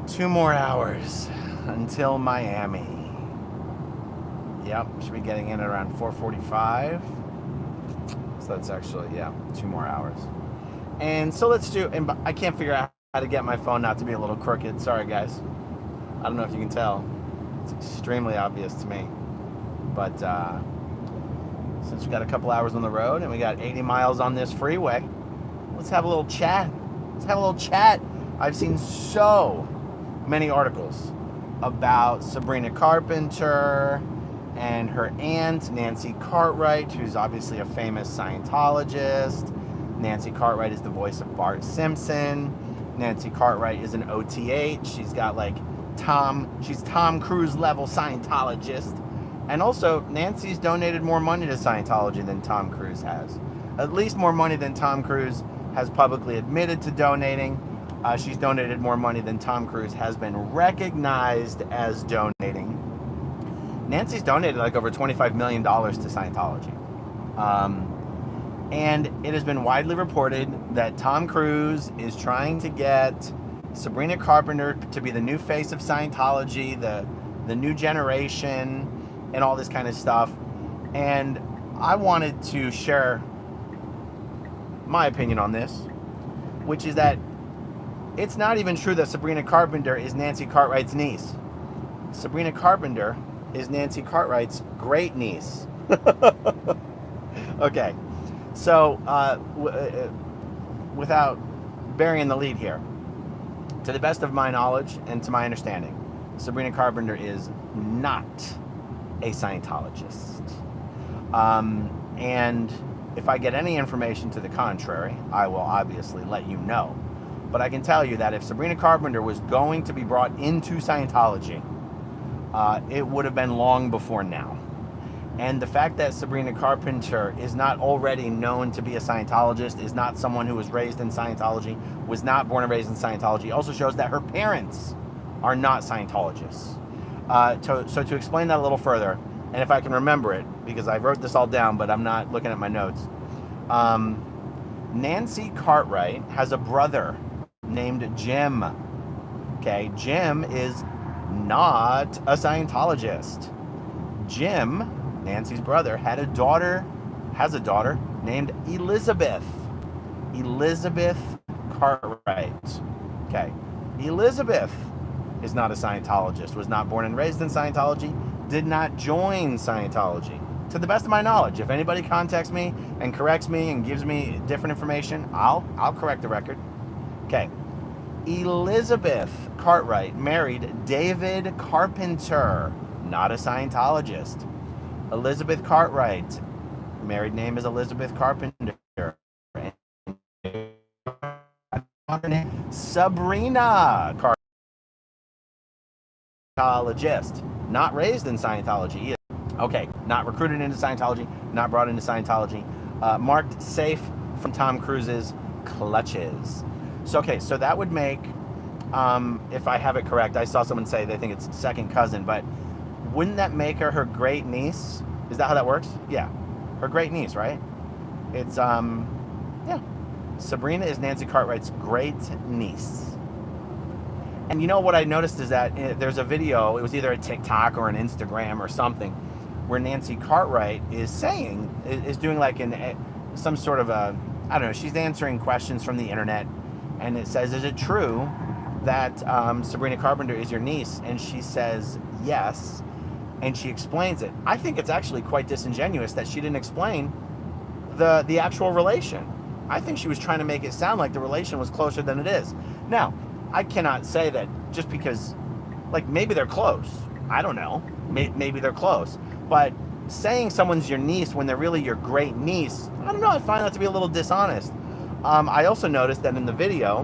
2 more hours until Miami. Yep, should be getting in at around 4:45. So that's actually, 2 more hours. And so let's do, and I can't figure out how to get my phone not to be a little crooked. Sorry, guys. I don't know if you can tell. It's extremely obvious to me. But since we got a couple hours on the road and we got 80 miles on this freeway, let's have a little chat. I've seen so many articles about Sabrina Carpenter and her aunt, Nancy Cartwright, who's obviously a famous Scientologist. Nancy Cartwright is the voice of Bart Simpson. Nancy Cartwright is an OTH. She's got she's Tom Cruise level Scientologist. And also, Nancy's donated more money to Scientology than Tom Cruise has. At least more money than Tom Cruise has publicly admitted to donating. She's donated more money than Tom Cruise has been recognized as donating. Nancy's donated over $25 million to Scientology. And it has been widely reported that Tom Cruise is trying to get Sabrina Carpenter to be the new face of Scientology, the new generation, and all this kind of stuff. And I wanted to share my opinion on this, which is that it's not even true that Sabrina Carpenter is Nancy Cartwright's niece. Sabrina Carpenter is Nancy Cartwright's great niece. Okay, so without burying the lead here, to the best of my knowledge and to my understanding, Sabrina Carpenter is not a Scientologist. And if I get any information to the contrary, I will obviously let you know. But I can tell you that if Sabrina Carpenter was going to be brought into Scientology, it would have been long before now. And the fact that Sabrina Carpenter is not already known to be a Scientologist, is not someone who was raised in Scientology, was not born and raised in Scientology, also shows that her parents are not Scientologists. So to explain that a little further, and if I can remember it, because I wrote this all down, but I'm not looking at my notes. Nancy Cartwright has a brother named Jim. Okay, Jim is not a Scientologist. Jim, Nancy's brother, has a daughter named Elizabeth. Elizabeth Cartwright. Okay, Elizabeth is not a Scientologist, was not born and raised in Scientology, did not join Scientology. To the best of my knowledge, if anybody contacts me and corrects me and gives me different information, I'll correct the record. Okay. Elizabeth Cartwright married David Carpenter, not a Scientologist. Elizabeth Cartwright, married name is Elizabeth Carpenter. Sabrina Carpenter, not raised in Scientology either. Okay, not recruited into Scientology, not brought into Scientology, marked safe from Tom Cruise's clutches. So that would make, if I have it correct, I saw someone say they think it's second cousin, but wouldn't that make her great niece? Is that how that works? Yeah, her great niece, right? It's, Sabrina is Nancy Cartwright's great niece. And you know what I noticed is that there's a video, it was either a TikTok or an Instagram or something, where Nancy Cartwright is doing some sort of a, I don't know, she's answering questions from the internet, and it says, is it true that Sabrina Carpenter is your niece? And she says, yes, and she explains it. I think it's actually quite disingenuous that she didn't explain the actual relation. I think she was trying to make it sound like the relation was closer than it is. Now, I cannot say that just because, maybe they're close. I don't know. Maybe they're close. But saying someone's your niece when they're really your great niece, I don't know. I find that to be a little dishonest. I also noticed that in the video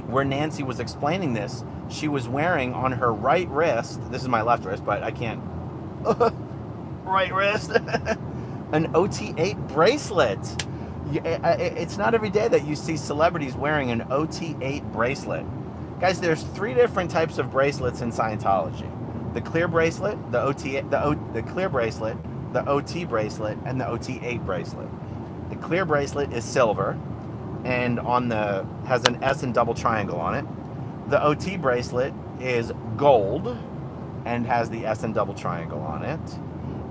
where Nancy was explaining this, she was wearing on her right wrist, this is my left wrist, but I can't, right wrist, an OT8 bracelet. It's not every day that you see celebrities wearing an OT8 bracelet. Guys, there's 3 different types of bracelets in Scientology. The clear bracelet, the clear bracelet, the OT bracelet, and the OT8 bracelet. The clear bracelet is silver and has an S and double triangle on it. The OT bracelet is gold and has the S and double triangle on it.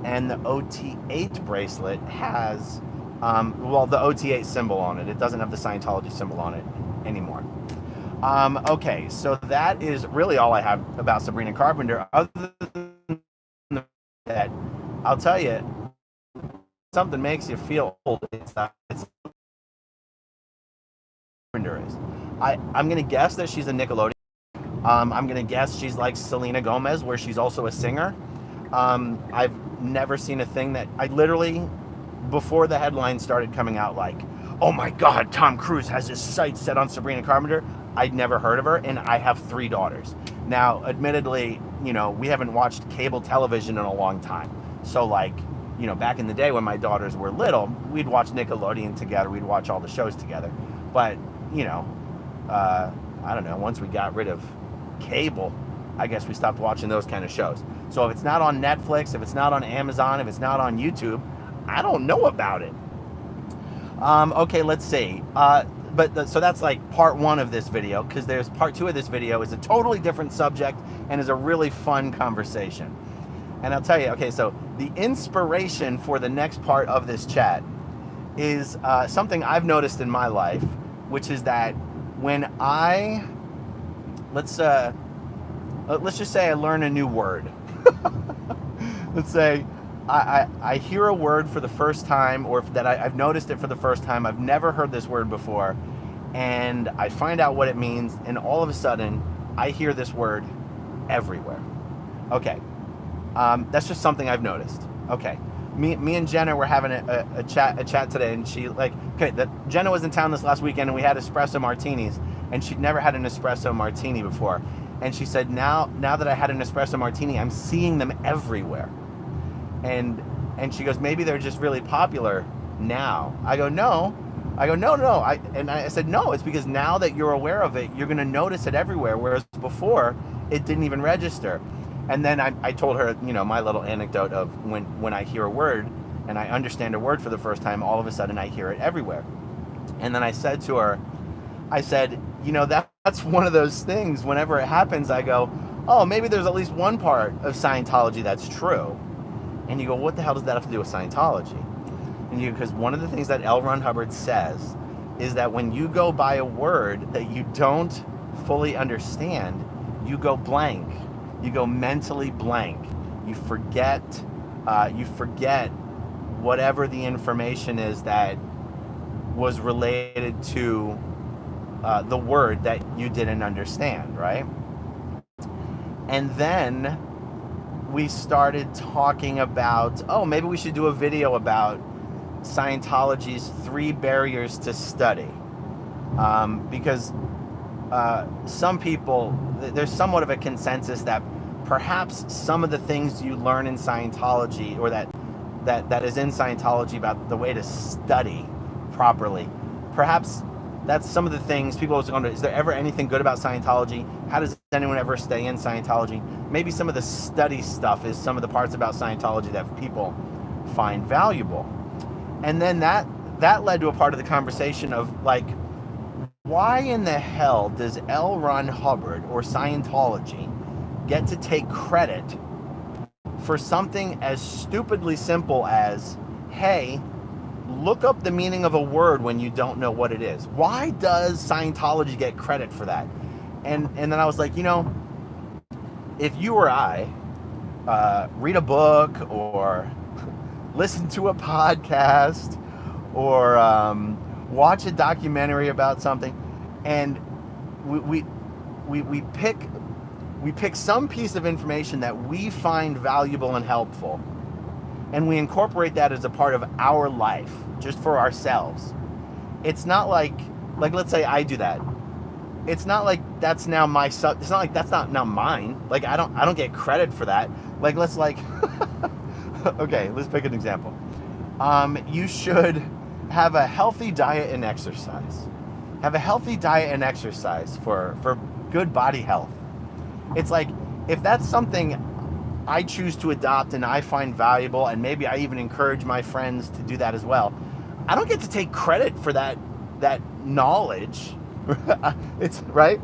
And the OT8 bracelet has, the OT8 symbol on it. It doesn't have the Scientology symbol on it anymore. Okay, so that is really all I have about Sabrina Carpenter. Other than that, I'll tell you, something makes you feel old. It's Carpenter is. I'm gonna guess that she's a Nickelodeon. I'm gonna guess she's like Selena Gomez, where she's also a singer. I've never seen a thing that I literally, before the headlines started coming out, like, oh my God, Tom Cruise has his sights set on Sabrina Carpenter. I'd never heard of her, and I have 3 daughters. Now, admittedly, we haven't watched cable television in a long time. So, like, back in the day when my daughters were little, we'd watch Nickelodeon together. We'd watch all the shows together. But, I don't know, once we got rid of cable, I guess we stopped watching those kind of shows. So if it's not on Netflix, if it's not on Amazon, if it's not on YouTube, I don't know about it. Okay, let's see. So that's like part 1 of this video, because there's part 2 of this video is a totally different subject and is a really fun conversation. And I'll tell you, okay, so the inspiration for the next part of this chat is something I've noticed in my life, which is that when let's just say I learn a new word. Let's say I hear a word for the first time, or that I've noticed it for the first time. I've never heard this word before, and I find out what it means, and all of a sudden I hear this word everywhere. Okay, that's just something I've noticed. Okay, me and Jenna were having a chat today, and she Jenna was in town this last weekend, and we had espresso martinis, and she'd never had an espresso martini before. And she said, now that I had an espresso martini, I'm seeing them everywhere. And she goes, maybe they're just really popular now. I go, no. I said, no, it's because now that you're aware of it, you're going to notice it everywhere, whereas before, it didn't even register. And then I told her, my little anecdote of when I hear a word and I understand a word for the first time, all of a sudden I hear it everywhere. And then I said to her, that's one of those things, whenever it happens, I go, oh, maybe there's at least one part of Scientology that's true. And you go, what the hell does that have to do with Scientology? And because one of the things that L. Ron Hubbard says is that when you go by a word that you don't fully understand, you go blank. You go mentally blank. You forget whatever the information is that was related to the word that you didn't understand, right? And then we started talking about, maybe we should do a video about Scientology's 3 barriers to study. Because some people, there's somewhat of a consensus that perhaps some of the things you learn in Scientology, or that is in Scientology about the way to study properly, perhaps that's some of the things people are going to, is there ever anything good about Scientology? How does anyone ever stay in Scientology? Maybe some of the study stuff is some of the parts about Scientology that people find valuable. And then that led to a part of the conversation of, like, why in the hell does L. Ron Hubbard or Scientology get to take credit for something as stupidly simple as, hey, look up the meaning of a word when you don't know what it is? Why does Scientology get credit for that? And then I was like, if you or I read a book or listen to a podcast or watch a documentary about something, and we pick some piece of information that we find valuable and helpful, and we incorporate that as a part of our life, just for ourselves. It's not like let's say I do that. It's not like that's now my it's not like that's not now mine. Like I don't get credit for that. Like okay, let's pick an example. You should have a healthy diet and exercise. Have a healthy diet and exercise for good body health. It's like, if that's something I choose to adopt and I find valuable, and maybe I even encourage my friends to do that as well, I don't get to take credit for that knowledge. It's right.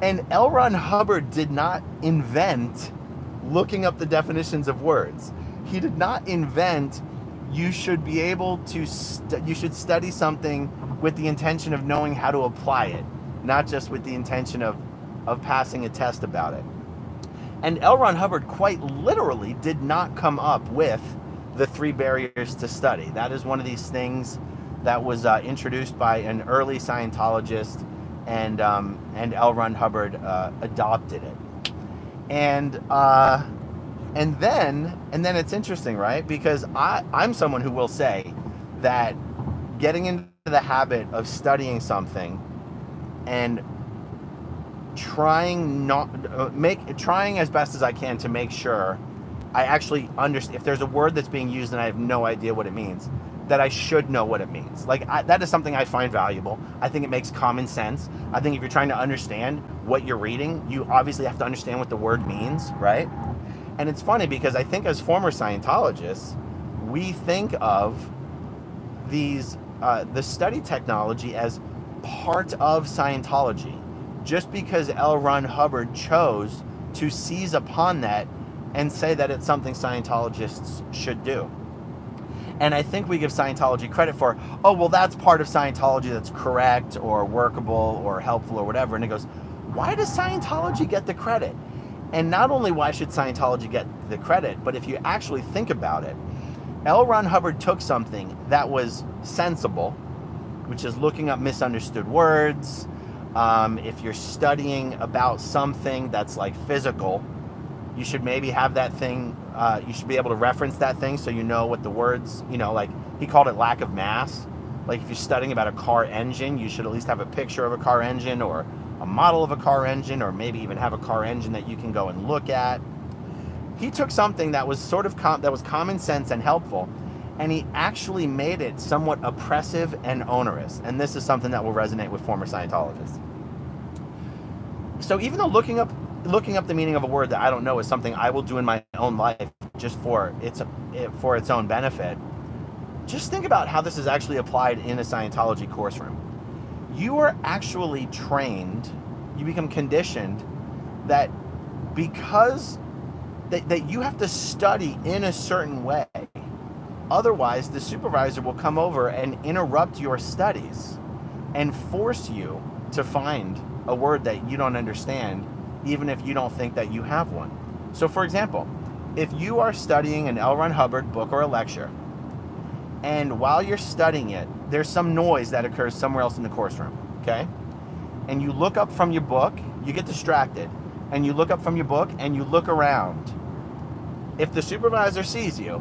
And L. Ron Hubbard did not invent looking up the definitions of words. He did not invent you should be able to, you should study something with the intention of knowing how to apply it, not just with the intention of passing a test about it. And L. Ron Hubbard quite literally did not come up with the 3 barriers to study. That is one of these things that was introduced by an early Scientologist, and L. Ron Hubbard adopted it. And then it's interesting, right? Because I'm someone who will say that getting into the habit of studying something and trying as best as I can to make sure I actually understand, if there's a word that's being used and I have no idea what it means, that I should know what it means. Like, that is something I find valuable. I think it makes common sense. I think if you're trying to understand what you're reading, you obviously have to understand what the word means, right? And it's funny because I think as former Scientologists, we think of these the study technology as part of Scientology, just because L. Ron Hubbard chose to seize upon that and say that it's something Scientologists should do. And I think we give Scientology credit for, oh, well, that's part of Scientology that's correct or workable or helpful or whatever. And it goes, why does Scientology get the credit? And not only why should Scientology get the credit, but if you actually think about it, L. Ron Hubbard took something that was sensible, which is looking up misunderstood words. If you're studying about something that's like physical, you should maybe have that thing, you should be able to reference that thing so you know what the words, like he called it lack of mass. Like if you're studying about a car engine, you should at least have a picture of a car engine or a model of a car engine, or maybe even have a car engine that you can go and look at. He took something that was sort of that was common sense and helpful, and he actually made it somewhat oppressive and onerous. And this is something that will resonate with former Scientologists. So even though looking up the meaning of a word that I don't know is something I will do in my own life just for its own benefit, just think about how this is actually applied in a Scientology course room. You are actually trained, you become conditioned that because that you have to study in a certain way. Otherwise, the supervisor will come over and interrupt your studies and force you to find a word that you don't understand, even if you don't think that you have one. So for example, if you are studying an L. Ron Hubbard book or a lecture, and while you're studying it, there's some noise that occurs somewhere else in the course room, okay? And you look up from your book, you get distracted, and you look up from your book and you look around. If the supervisor sees you,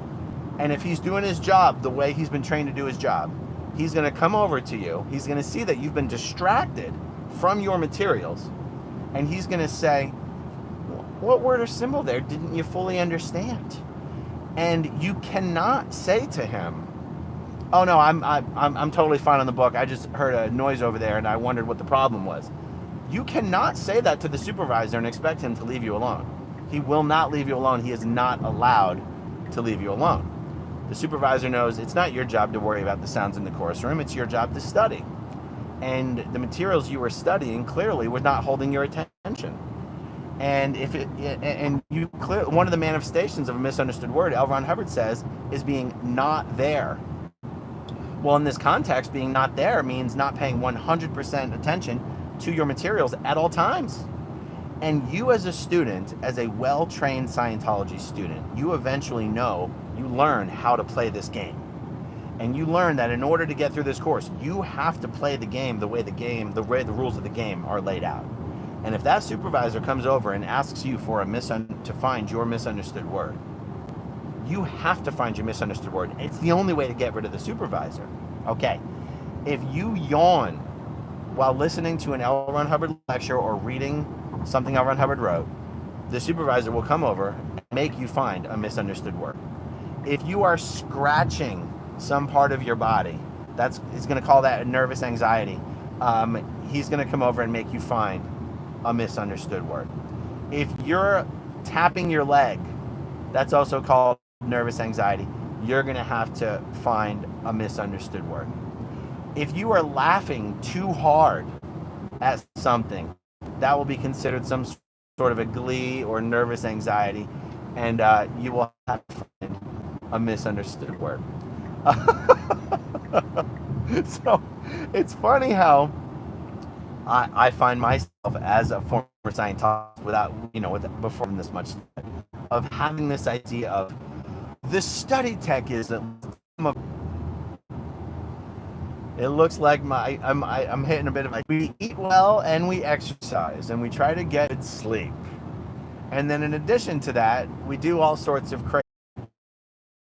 and if he's doing his job the way he's been trained to do his job, he's gonna come over to you, he's gonna see that you've been distracted from your materials, and he's gonna say, what word or symbol there didn't you fully understand? And you cannot say to him, oh no, I'm totally fine on the book, I just heard a noise over there and I wondered what the problem was. You cannot say that to the supervisor and expect him to leave you alone. He will not leave you alone. He is not allowed to leave you alone. The supervisor knows it's not your job to worry about the sounds in the course room, it's your job to study. And the materials you were studying clearly were not holding your attention. And one of the manifestations of a misunderstood word, L. Ron Hubbard says, is being not there. Well, in this context, being not there means not paying 100% attention to your materials at all times. And you as a student, as a well-trained Scientology student, you eventually you learn how to play this game. And you learn that in order to get through this course, you have to play the game the way the rules of the game are laid out. And if that supervisor comes over and asks you for to find your misunderstood word, you have to find your misunderstood word. It's the only way to get rid of the supervisor. Okay, if you yawn while listening to an L. Ron Hubbard lecture or reading something L. Ron Hubbard wrote, the supervisor will come over and make you find a misunderstood word. If you are scratching some part of your body, he's going to call that nervous anxiety. He's going to come over and make you find a misunderstood word. If you're tapping your leg, that's also called nervous anxiety. You're going to have to find a misunderstood word. If you are laughing too hard at something, that will be considered some sort of a glee or nervous anxiety, and you will have to find a misunderstood word. So it's funny how I find myself as a former Scientologist, without, before this much, of having this idea of the study tech is that it looks like I'm hitting a bit of like, we eat well and we exercise and we try to get sleep, and then in addition to that we do all sorts of crazy